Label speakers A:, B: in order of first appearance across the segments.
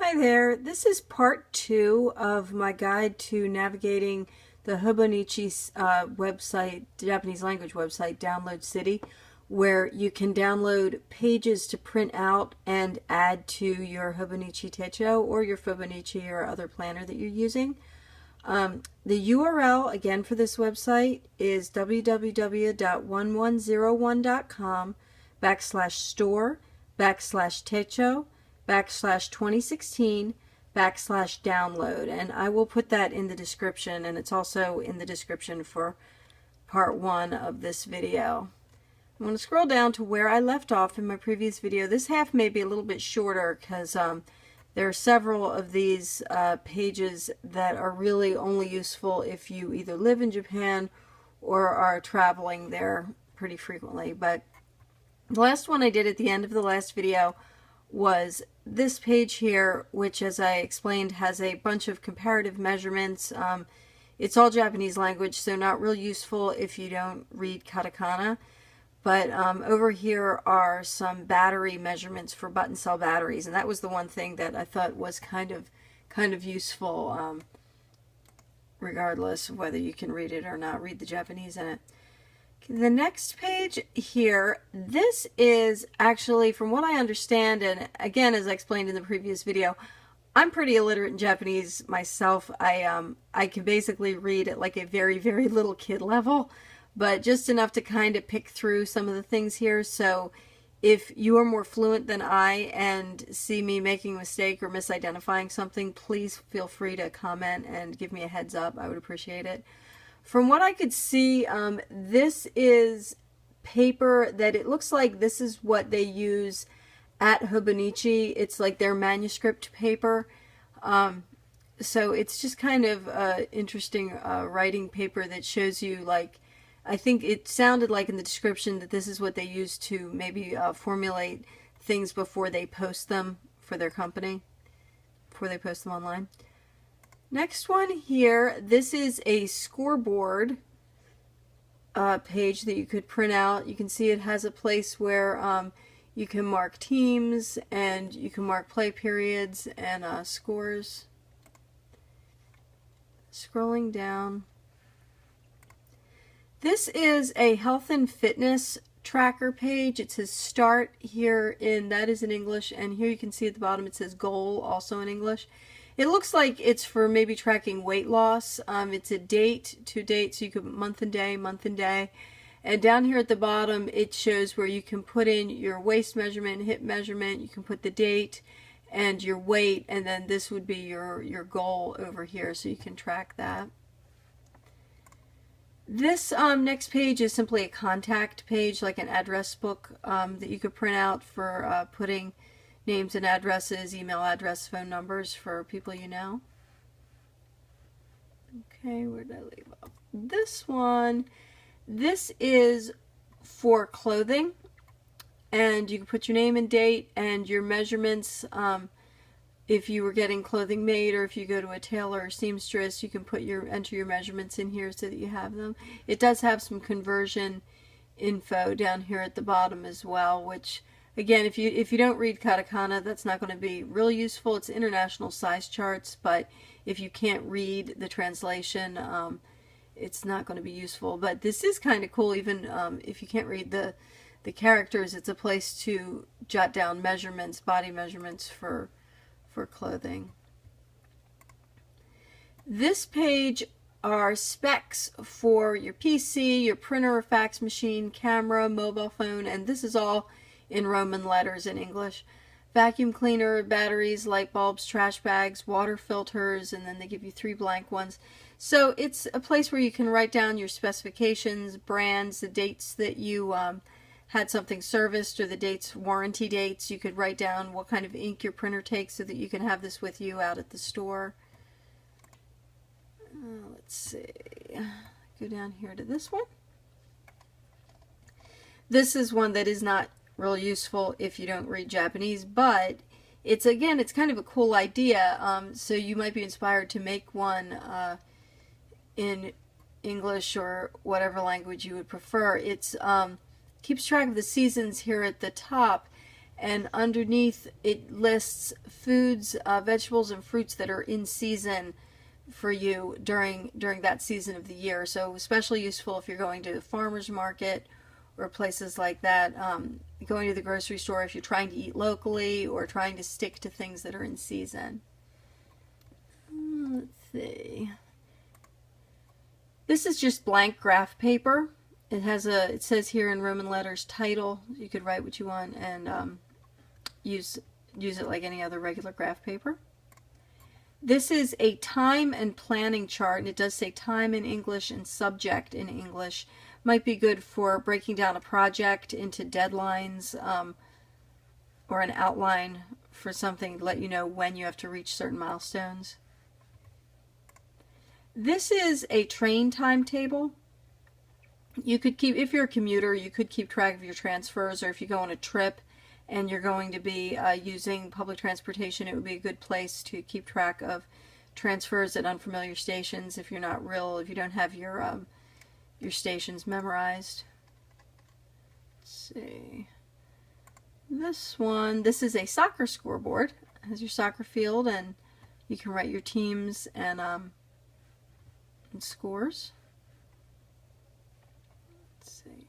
A: Hi there, this is part 2 of my guide to navigating the Hobonichi website, Japanese language website, Download City, where you can download pages to print out and add to your Hobonichi Techo or your Fobonichi or other planner that you're using. The URL again for this website is www.1101.com/store/techo/2016/download, and I will put that in the description, and it's also in the description for part 1 of this video. I'm going to scroll down to where I left off in my previous video. This half may be a little bit shorter because there are several of these pages that are really only useful if you either live in Japan or are traveling there pretty frequently. But the last one I did at the end of the last video was this page here, which, as I explained, has a bunch of comparative measurements. It's all Japanese language, so not real useful if you don't read katakana. But over here are some battery measurements for button cell batteries, and that was the one thing that I thought was kind of useful, regardless of whether you can read it or not, read the Japanese in it. The next page here, this is actually, from what I understand, and again, as I explained in the previous video, I'm pretty illiterate in Japanese myself. I can basically read at like a very, very little kid level, but just enough to kind of pick through some of the things here. So if you are more fluent than I and see me making a mistake or misidentifying something, please feel free to comment and give me a heads up. I would appreciate it. From what I could see, this is paper that it looks like this is what they use at Hobonichi. It's like their manuscript paper. So it's just kind of interesting writing paper that shows you, like, I think it sounded like in the description that this is what they use to maybe formulate things before they post them for their company, before they post them online. Next one here, this is a scoreboard page that you could print out. You can see it has a place where you can mark teams and you can mark play periods and scores. Scrolling down. This is a health and fitness tracker page. It says start here, that is in English, and here you can see at the bottom it says goal, also in English. It looks like it's for maybe tracking weight loss. It's a date to date, so you could month and day, and down here at the bottom it shows where you can put in your waist measurement, hip measurement, you can put the date and your weight, and then this would be your goal over here, so you can track that. This next page is simply a contact page, like an address book that you could print out for putting names and addresses, email address, phone numbers for people you know. Okay, where did I leave off? This one, this is for clothing, and you can put your name and date and your measurements. If you were getting clothing made, or if you go to a tailor or seamstress, you can enter your measurements in here so that you have them. It does have some conversion info down here at the bottom as well, which, again, if you don't read katakana, that's not going to be real useful. It's international size charts, but if you can't read the translation, it's not going to be useful. But this is kind of cool. Even if you can't read the characters, it's a place to jot down measurements, body measurements for clothing. This page are specs for your PC, your printer or fax machine, camera, mobile phone, and this is all in Roman letters in English. Vacuum cleaner, batteries, light bulbs, trash bags, water filters, and then they give you 3 blank ones. So it's a place where you can write down your specifications, brands, the dates that you had something serviced, or the dates, warranty dates. You could write down what kind of ink your printer takes so that you can have this with you out at the store. Let's see, go down here to this one. This is one that is not real useful if you don't read Japanese, but it's kind of a cool idea, so you might be inspired to make one in English or whatever language you would prefer. It's keeps track of the seasons here at the top, and underneath it lists foods, vegetables, and fruits that are in season for you during that season of the year. So especially useful if you're going to a farmer's market or places like that, going to the grocery store if you're trying to eat locally or trying to stick to things that are in season. Let's see. This is just blank graph paper. It says here in Roman letters title. You could write what you want and use it like any other regular graph paper. This is a time and planning chart, and it does say time in English and subject in English. Might be good for breaking down a project into deadlines, or an outline for something to let you know when you have to reach certain milestones. This is a train timetable. You could keep, if you're a commuter, you could keep track of your transfers, or if you go on a trip and you're going to be using public transportation, it would be a good place to keep track of transfers at unfamiliar stations if you don't have your stations memorized. Let's see. This is a soccer scoreboard. It has your soccer field, and you can write your teams and scores. Let's see.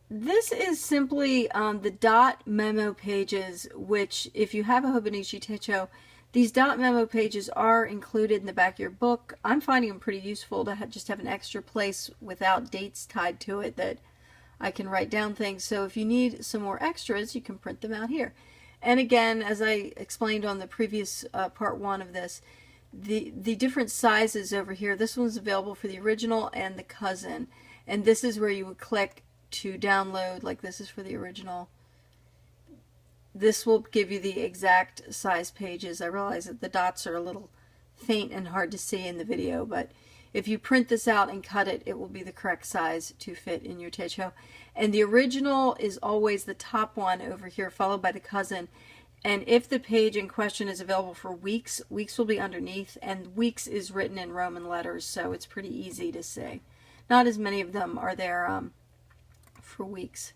A: This is simply the dot memo pages, which if you have a Hobonichi Techo, these dot memo pages are included in the back of your book. I'm finding them pretty useful to just have an extra place without dates tied to it that I can write down things. So if you need some more extras, you can print them out here. And again, as I explained on the previous part 1 of this, the different sizes over here, this one's available for the original and the cousin. And this is where you would click to download, like this is for the original. This will give you the exact size pages. I realize that the dots are a little faint and hard to see in the video, but if you print this out and cut it, it will be the correct size to fit in your Techo. And the original is always the top one over here, followed by the cousin. And if the page in question is available for weeks, weeks will be underneath, and weeks is written in Roman letters, so it's pretty easy to see. Not as many of them are there for weeks.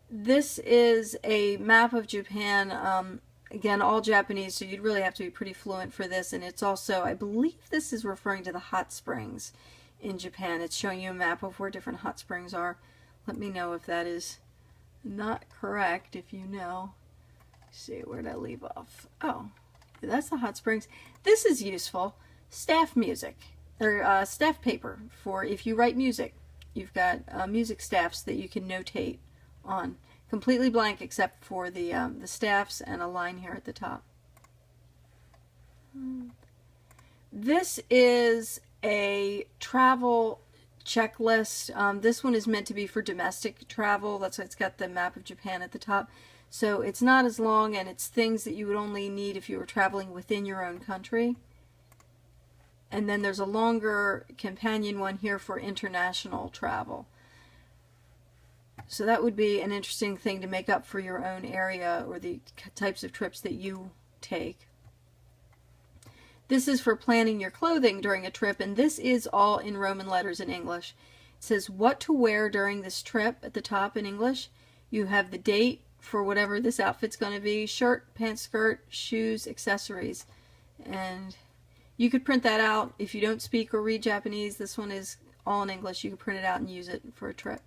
A: This is a map of Japan, again, all Japanese, so you'd really have to be pretty fluent for this. And it's also, I believe this is referring to the hot springs in Japan. It's showing you a map of where different hot springs are. Let me know if that is not correct, if you know. Let's see, where did I leave off? Oh, that's the hot springs. This is useful. Staff music, or staff paper for if you write music. You've got music staffs that you can notate on. Completely blank except for the staffs and a line here at the top. This is a travel checklist. This one is meant to be for domestic travel. That's why it's got the map of Japan at the top. So it's not as long, and it's things that you would only need if you were traveling within your own country. And then there's a longer companion one here for international travel. So that would be an interesting thing to make up for your own area or the types of trips that you take. This is for planning your clothing during a trip, and this is all in Roman letters in English. It says what to wear during this trip at the top in English. You have the date for whatever this outfit's going to be, shirt, pants, skirt, shoes, accessories. And you could print that out if you don't speak or read Japanese. This one is all in English. You can print it out and use it for a trip.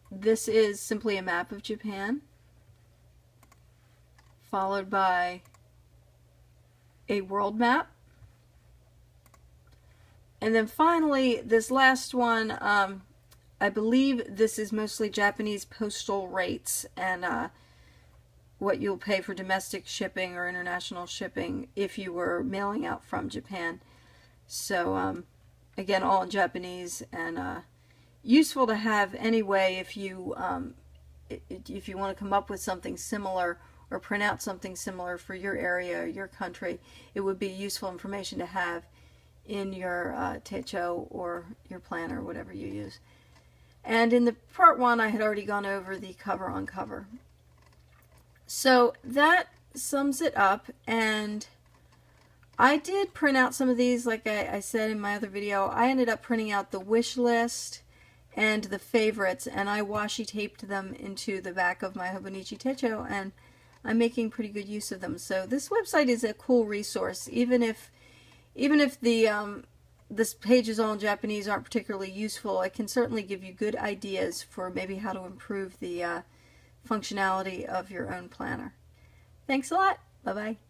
A: This is simply a map of Japan, followed by a world map. And then finally, this last one, I believe this is mostly Japanese postal rates and what you'll pay for domestic shipping or international shipping if you were mailing out from Japan. So again, all in Japanese, and useful to have anyway if you want to come up with something similar or print out something similar for your area or your country. It would be useful information to have in your Techo or your planner, whatever you use. And in the part 1, I had already gone over the cover on cover. So that sums it up, and I did print out some of these, like I said in my other video. I ended up printing out the wish list and the favorites, and I washi taped them into the back of my Hobonichi Techo, and I'm making pretty good use of them. So this website is a cool resource. Even if the this page is all in Japanese, aren't particularly useful, it can certainly give you good ideas for maybe how to improve the functionality of your own planner. Thanks a lot. Bye-bye.